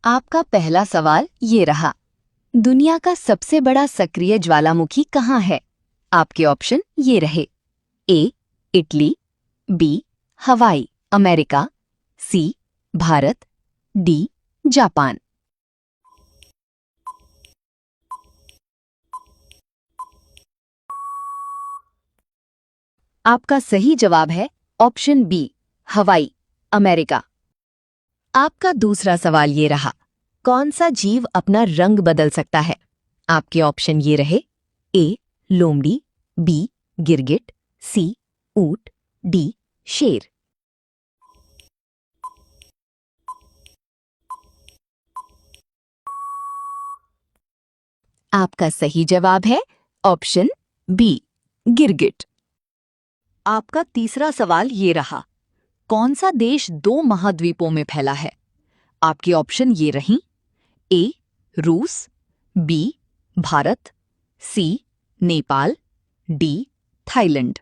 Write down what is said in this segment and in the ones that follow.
आपका पहला सवाल ये रहा। दुनिया का सबसे बड़ा सक्रिय ज्वालामुखी कहाँ है? आपके ऑप्शन ये रहे। A. Italy, B. Hawaii America, C. Bharat, D. Japan. आपका सही जवाब है ऑप्शन बी, हवाई अमेरिका। आपका दूसरा सवाल ये रहा। कौन सा जीव अपना रंग बदल सकता है? आपके ऑप्शन ये रहे। ए. लोमड़ी, बी. गिरगिट, सी. ऊंट, डी. शेर। आपका सही जवाब है ऑप्शन बी, गिरगिट। आपका तीसरा सवाल ये रहा। कौन सा देश 2 महाद्वीपों में फैला है? आपके ऑप्शन ये रहीं। ए. रूस, बी. भारत, सी. नेपाल, डी. थाईलैंड।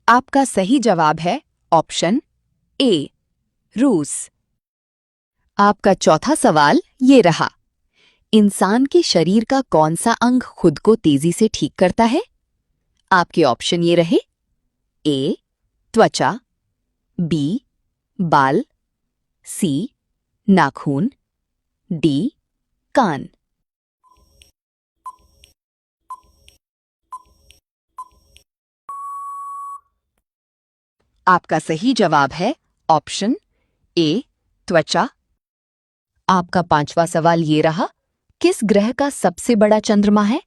आपका सही जवाब है ऑप्शन ए, रूस। आपका चौथा सवाल ये रहा। इंसान के शरीर का कौन सा अंग खुद को तेजी से ठीक करता है? आपके ऑप्शन ये रहे। ए. त्वचा, बी. बाल, सी. नाखून, डी. कान। आपका सही जवाब है ऑप्शन ए, त्वचा। आपका पांचवा सवाल ये रहा। किस ग्रह का सबसे बड़ा चंद्रमा है?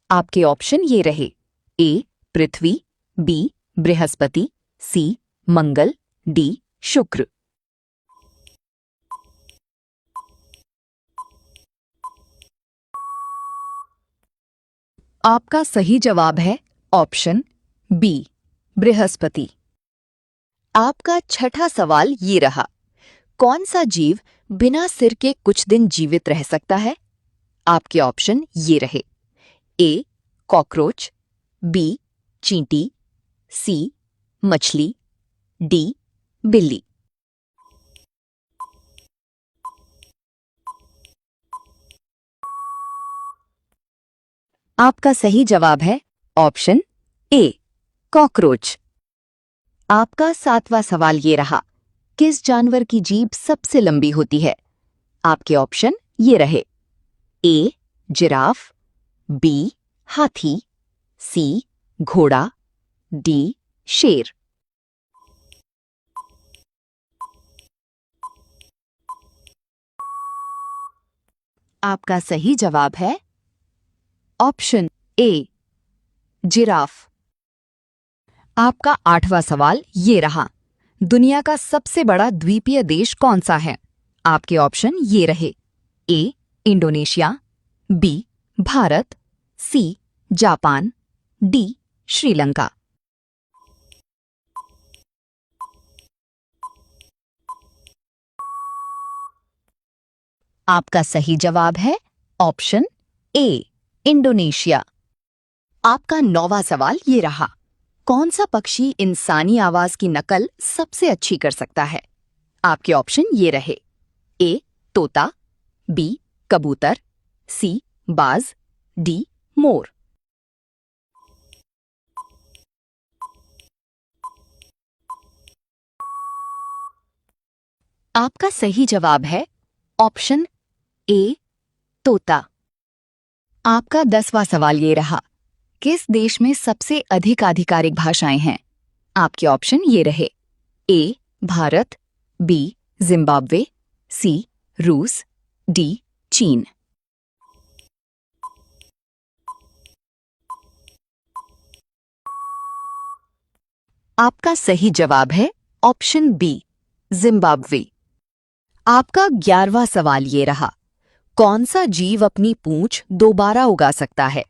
आपके ऑप्शन ये रहे। ए. पृथ्वी, बी. बृहस्पति, सी. मंगल, डी. शुक्र। आपका सही जवाब है ऑप्शन बी, बृहस्पति। आपका छठा सवाल ये रहा। कौन सा जीव बिना सिर के कुछ दिन जीवित रह सकता है? आपके ऑप्शन ये रहे। ए. Cockroach, B. चींटी, सी. मछली, डी. बिल्ली। आपका सही जवाब है ऑप्शन ए, कॉकरोच। आपका सातवां सवाल ये रहा। किस जानवर की जीभ सबसे लंबी होती है? आपके ऑप्शन ये रहे। ए. Giraffe, B. हाथी, सी. घोड़ा, डी. शेर। आपका सही जवाब है ऑप्शन ए, जिराफ। आपका आठवां सवाल ये रहा। दुनिया का सबसे बड़ा द्वीपीय देश कौन सा है? आपके ऑप्शन ये रहे। A. Indonesia, B. Bharat, C. Japan, D. Sri Lanka. आपका सही जवाब है ऑप्शन ए, इंडोनेशिया। आपका नौवां सवाल ये रहा। कौन सा पक्षी इंसानी आवाज की नकल सबसे अच्छी कर सकता है? आपके ऑप्शन ये रहे। ए. तोता, बी. कबूतर, सी. बाज, डी. मोर। आपका सही जवाब है ऑप्शन ए, तोता। आपका 10वां सवाल ये रहा। किस देश में सबसे अधिक आधिकारिक भाषाएं हैं? आपके ऑप्शन ये रहे। ए. भारत, बी. जिम्बाब्वे, सी. रूस, डी. चीन। आपका सही जवाब है ऑप्शन बी, जिम्बाब्वे। आपका 11वां सवाल ये रहा। कौन सा जीव अपनी पूंछ दोबारा उगा सकता है?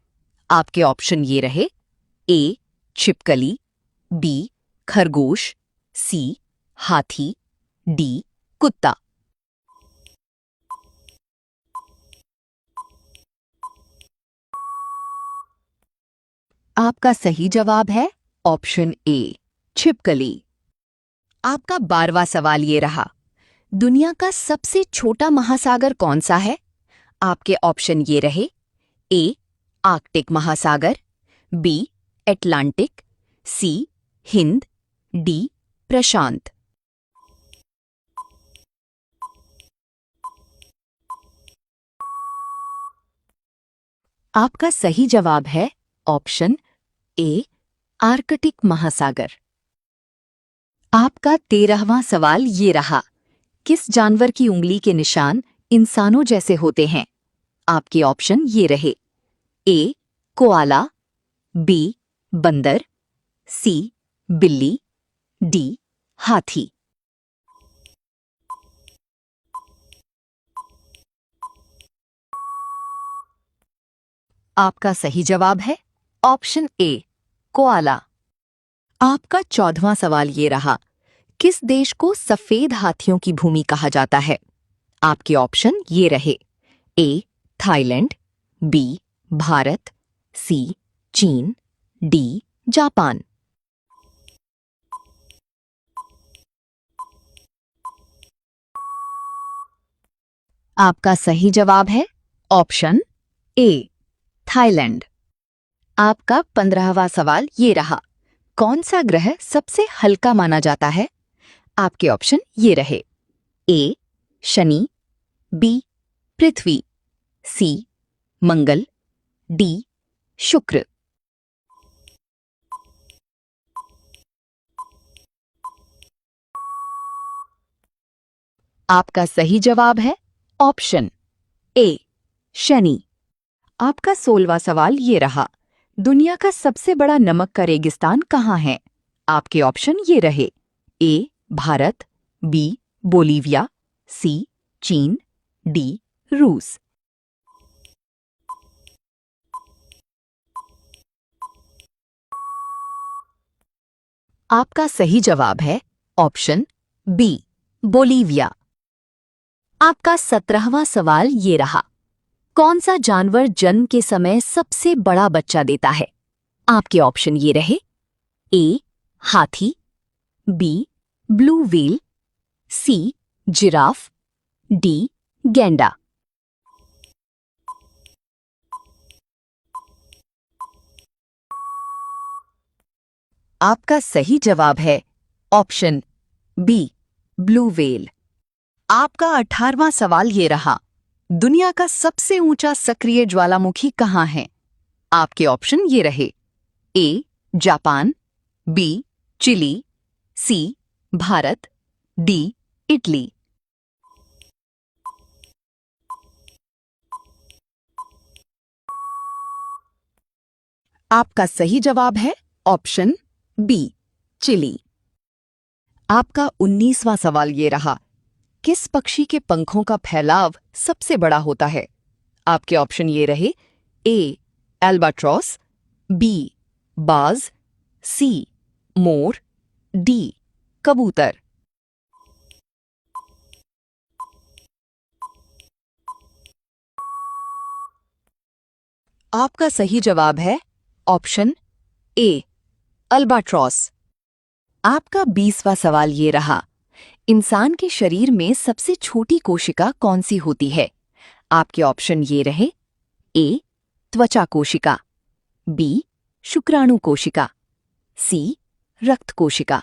आपके ऑप्शन ये रहे। ए. छिपकली, बी. खरगोश, सी. हाथी, डी. कुत्ता। आपका सही जवाब है ऑप्शन ए, छिपकली। आपका 12वां सवाल ये रहा, दुनिया का सबसे छोटा महासागर कौन सा है? आपके ऑप्शन ये रहे, ए आर्कटिक महासागर, बी अटलांटिक, सी हिंद, डी प्रशांत। आपका सही जवाब है ऑप्शन ए आर्कटिक महासागर। आपका 13वां सवाल ये रहा, किस जानवर की उंगली के निशान इंसानों जैसे होते हैं? आपके ऑप्शन ये रहे, ए कोआला, बी बंदर, सी बिल्ली, डी हाथी। आपका सही जवाब है ऑप्शन ए कोआला। आपका 14वां सवाल ये रहा, किस देश को सफेद हाथियों की भूमि कहा जाता है? आपके ऑप्शन ये रहे, ए थाईलैंड, बी भारत, सी चीन, डी जापान। आपका सही जवाब है ऑप्शन ए थाईलैंड। आपका 15वां सवाल ये रहा, कौन सा ग्रह सबसे हल्का माना जाता है? आपके ऑप्शन ये रहे, ए शनि, बी पृथ्वी, सी मंगल, डी शुक्र। आपका सही जवाब है ऑप्शन ए शनि। आपका 16वां सवाल ये रहा, दुनिया का सबसे बड़ा नमक का रेगिस्तान कहाँ है? आपके ऑप्शन ये रहे, ए भारत, बी बोलीविया, सी चीन, डी रूस। आपका सही जवाब है ऑप्शन बी बोलीविया। आपका 17वां सवाल ये रहा, कौन सा जानवर जन्म के समय सबसे बड़ा बच्चा देता है? आपके ऑप्शन ये रहे, ए हाथी, B blue whale, C giraffe, D गैंडा। आपका सही जवाब है ऑप्शन बी ब्लू व्हेल। आपका 18वां सवाल ये रहा, दुनिया का सबसे ऊंचा सक्रिय ज्वालामुखी कहाँ है? आपके ऑप्शन ये रहे, A Japan, B Chile, C Bharat, D Italy. आपका सही जवाब है ऑप्शन बी चिली। आपका 19वां सवाल ये रहा, किस पक्षी के पंखों का फैलाव सबसे बड़ा होता है? आपके ऑप्शन ये रहे, ए एल्बाट्रॉस, बी बाज, सी मोर, डी कबूतर। आपका सही जवाब है ऑप्शन ए अल्बाट्रॉस। आपका 20वां सवाल ये रहा, इंसान के शरीर में सबसे छोटी कोशिका कौन सी होती है? आपके ऑप्शन ये रहे, ए त्वचा कोशिका, बी शुक्राणु कोशिका, सी रक्त कोशिका,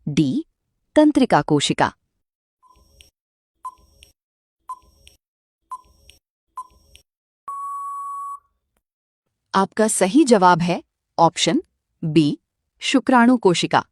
डी तंत्रिका कोशिका। आपका सही जवाब है ऑप्शन बी शुक्राणु कोशिका।